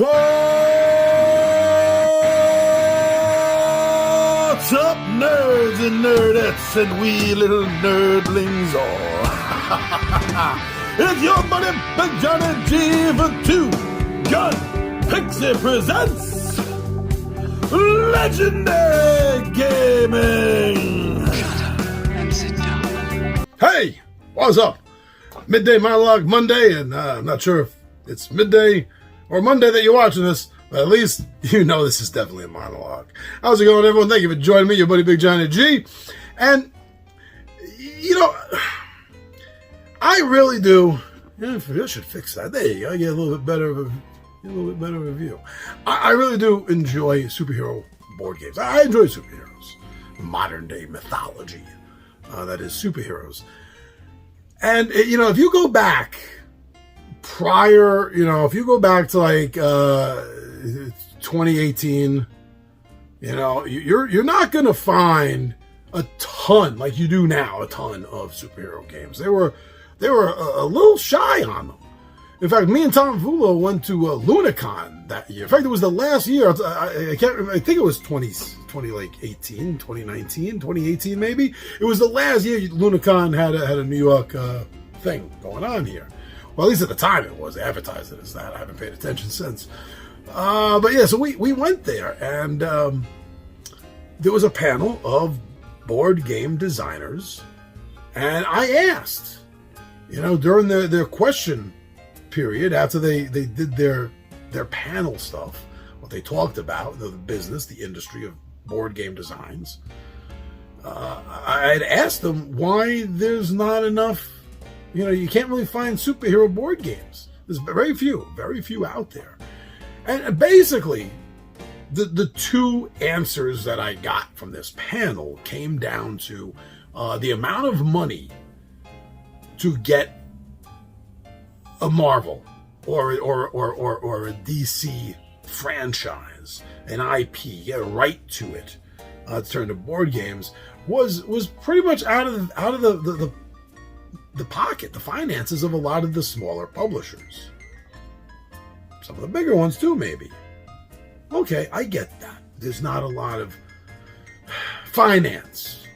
What's up, nerds and nerdettes and wee little nerdlings all? It's your buddy Big Johnny G for Two Gun Pixie presents Legendary Gaming. Shut up and sit down. Hey, what's up? Midday Monologue Monday, and I'm not sure if it's midday or Monday that you're watching this, but at least you know this is definitely a monologue. How's it going, everyone? Thank you for joining me, your buddy Big Johnny G. And, you know, I really do. I should fix that. There you go. I get a little bit better of a view. I really do enjoy superhero board games. I enjoy superheroes. Modern day mythology. That is superheroes. And, you know, if you go back prior, if you go back to like 2018, you're not going to find a ton like you do now, a ton of superhero games. They were a little shy on them. In fact, me and Tom Fulo went to Lunicon that year. In fact, it was the last year. I can't remember. I think it was 2018 maybe. It was the last year Lunicon had a New York thing going on here. Well, at least at the time it was. They advertised it as that. I haven't paid attention since. But yeah, so we went there, and there was a panel of board game designers, and I asked, during their question period, after they did their panel stuff, what they talked about, the business, the industry of board game designs, I had asked them why there's not enough. You can't really find superhero board games. There's very few out there. And basically, the two answers that I got from this panel came down to the amount of money to get a Marvel or a DC franchise, an IP, get a right to it, to turn to board games, was pretty much out of the pocket, the finances of a lot of the smaller publishers. Some of the bigger ones too, maybe. Okay, I get that. There's not a lot of finance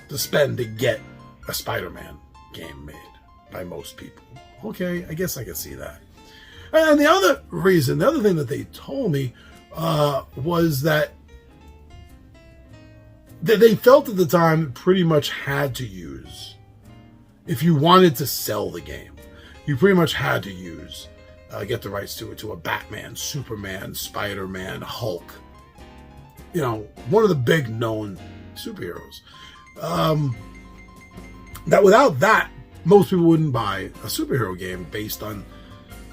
to spend to get a Spider-Man game made by most people. Okay, I guess I can see that. And the other thing that they told me was that they felt at the time pretty much had to use, if you wanted to sell the game, you pretty much had to use, get the rights to a Batman, Superman, Spider-Man, Hulk. One of the big known superheroes. That without that, most people wouldn't buy a superhero game based on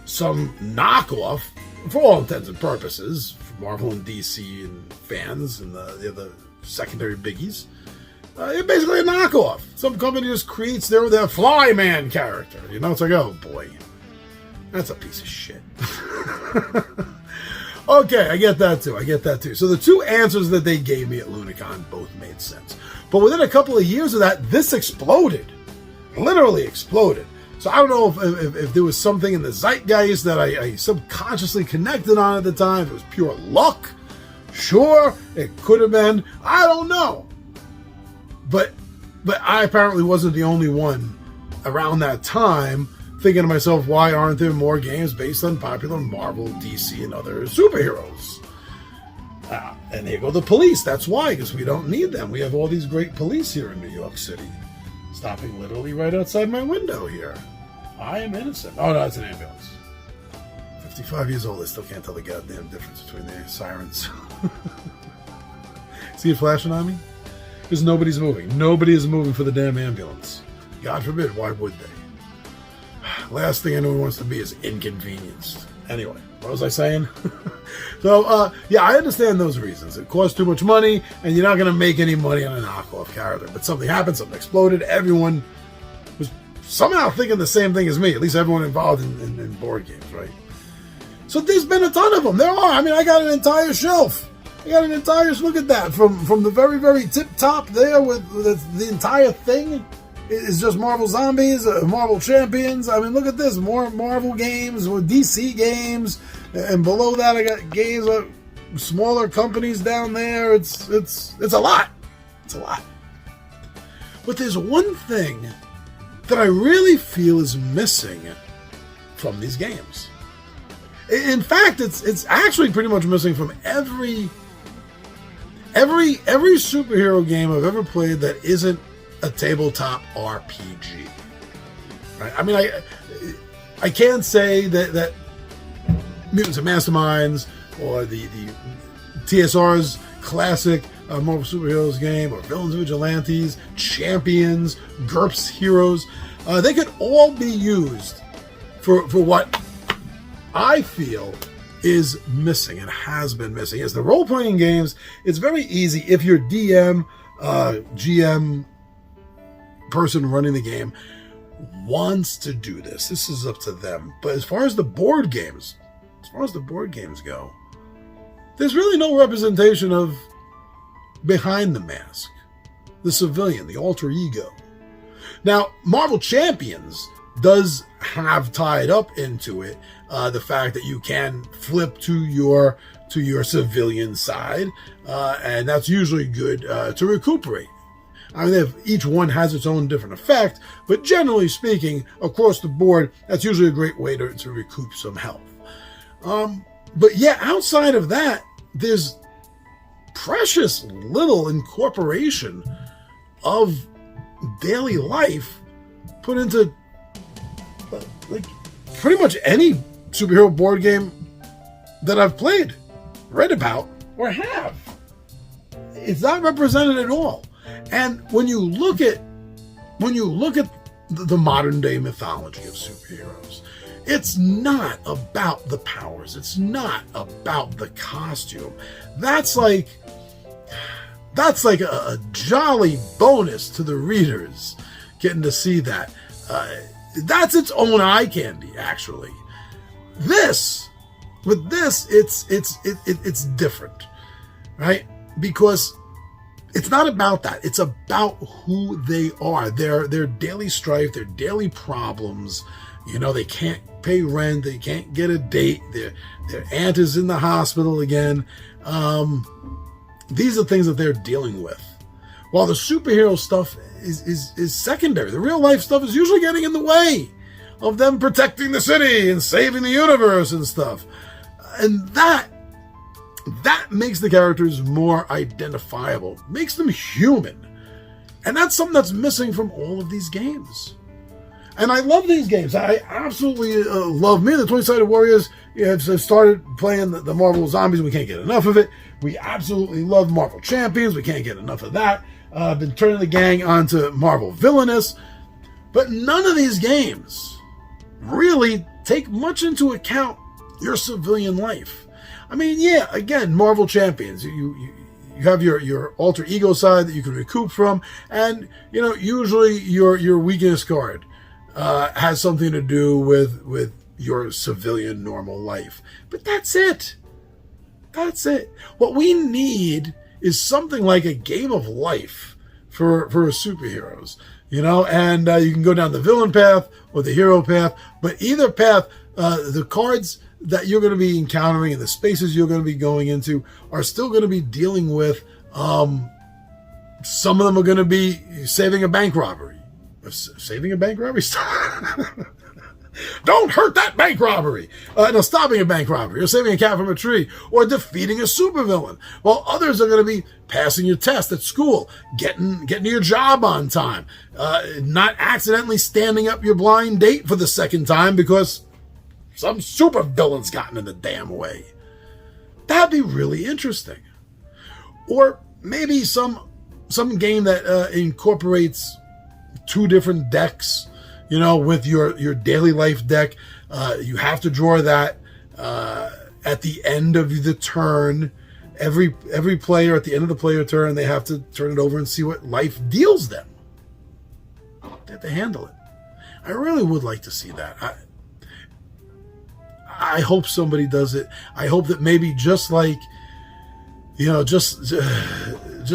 some knockoff, for all intents and purposes, for Marvel and DC and fans and the other secondary biggies. It's basically a knockoff. Some company just creates their Flyman character. It's like, oh boy, that's a piece of shit. Okay, I get that too. So the two answers that they gave me at Lunicon both made sense. But within a couple of years of that, this exploded. Literally exploded. So I don't know if there was something in the zeitgeist that I subconsciously connected on at the time. If it was pure luck. Sure, it could have been. I don't know. But I apparently wasn't the only one around that time thinking to myself, why aren't there more games based on popular Marvel, DC, and other superheroes? And there go the police. That's why, because we don't need them. We have all these great police here in New York City, stopping literally right outside my window here. I am innocent. Oh, no, it's an ambulance. 55 years old, I still can't tell the goddamn difference between the sirens. See it flashing on me? Because nobody's moving. Nobody is moving for the damn ambulance. God forbid, why would they? Last thing anyone wants to be is inconvenienced. Anyway, what was I saying? So, yeah, I understand those reasons. It costs too much money, and you're not going to make any money on a knockoff character. But something happened, something exploded. Everyone was somehow thinking the same thing as me. At least everyone involved in board games, right? So there's been a ton of them. There are. I mean, I got an entire shelf. Look at that. From the very, very tip top there with the entire thing is just Marvel Zombies, Marvel Champions. I mean, look at this. More Marvel games, more DC games, And below that, I got games of smaller companies down there. It's a lot. It's a lot. But there's one thing that I really feel is missing from these games. In fact, it's actually pretty much missing from every superhero game I've ever played that isn't a tabletop RPG. Right? I mean, I can't say that Mutants and Masterminds or the TSR's classic Marvel Superheroes game, or Villains and Vigilantes, Champions, GURPS Heroes, they could all be used for what I feel is missing and has been missing. Is the role-playing games, it's very easy if your DM, GM, person running the game wants to do this. This is up to them. But as far as the board games go, there's really no representation of behind the mask, the civilian, the alter ego. Now, Marvel Champions does have tied up into it the fact that you can flip to your civilian side, and that's usually good to recuperate. I mean, each one has its own different effect, but generally speaking, across the board, that's usually a great way to recoup some health. But yeah, outside of that, there's precious little incorporation of daily life put into like pretty much any superhero board game that I've played, read about, or have. It's not represented at all. And when you look at the modern day mythology of superheroes, it's not about the powers. It's not about the costume. That's like a jolly bonus to the readers getting to see that. That's its own eye candy, actually. With this, it's different, right? Because it's not about that. It's about who they are. Their daily strife, their daily problems. You know, they can't pay rent. They can't get a date. Their aunt is in the hospital again. These are things that they're dealing with. While the superhero stuff is secondary. The real life stuff is usually getting in the way of them protecting the city and saving the universe and stuff. And that makes the characters more identifiable, makes them human. And that's something that's missing from all of these games. And I love these games. I absolutely love me. The 20-Sided Warriors have started playing the Marvel Zombies. We can't get enough of it. We absolutely love Marvel Champions. We can't get enough of that. I've been turning the gang onto Marvel Villainous. But none of these games really take much into account your civilian life. I mean, yeah, again, Marvel Champions. You have your alter ego side that you can recoup from. And, you know, usually your weakness card has something to do with your civilian normal life. But that's it. That's it. What we need is something like a game of life for superheroes, you know, and you can go down the villain path or the hero path, but either path, the cards that you're going to be encountering and the spaces you're going to be going into are still going to be dealing with, some of them are going to be saving a bank robbery. Saving a bank robbery? Don't hurt that bank robbery. No, stopping a bank robbery, or saving a cat from a tree, or defeating a supervillain. While others are going to be passing your test at school, getting to your job on time, not accidentally standing up your blind date for the second time because some supervillain's gotten in the damn way. That'd be really interesting. Or maybe some game that incorporates two different decks. You know, with your daily life deck, you have to draw that at the end of the turn. Every player, at the end of the player turn, they have to turn it over and see what life deals them. They have to handle it. I really would like to see that. I hope somebody does it. I hope that maybe just like, you know, just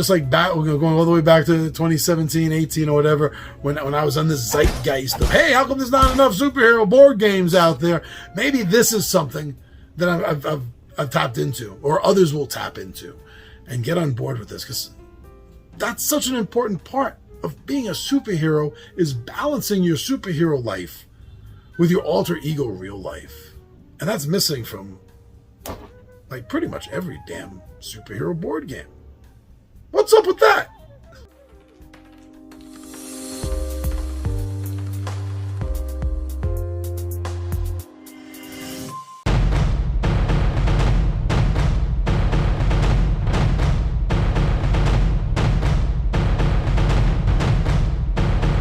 like back, going all the way back to 2017, 18 or whatever, when I was on this zeitgeist of, hey, how come there's not enough superhero board games out there? Maybe this is something that I've tapped into, or others will tap into, and get on board with this, because that's such an important part of being a superhero, is balancing your superhero life with your alter ego real life. And that's missing from like pretty much every damn superhero board game. What's up with that?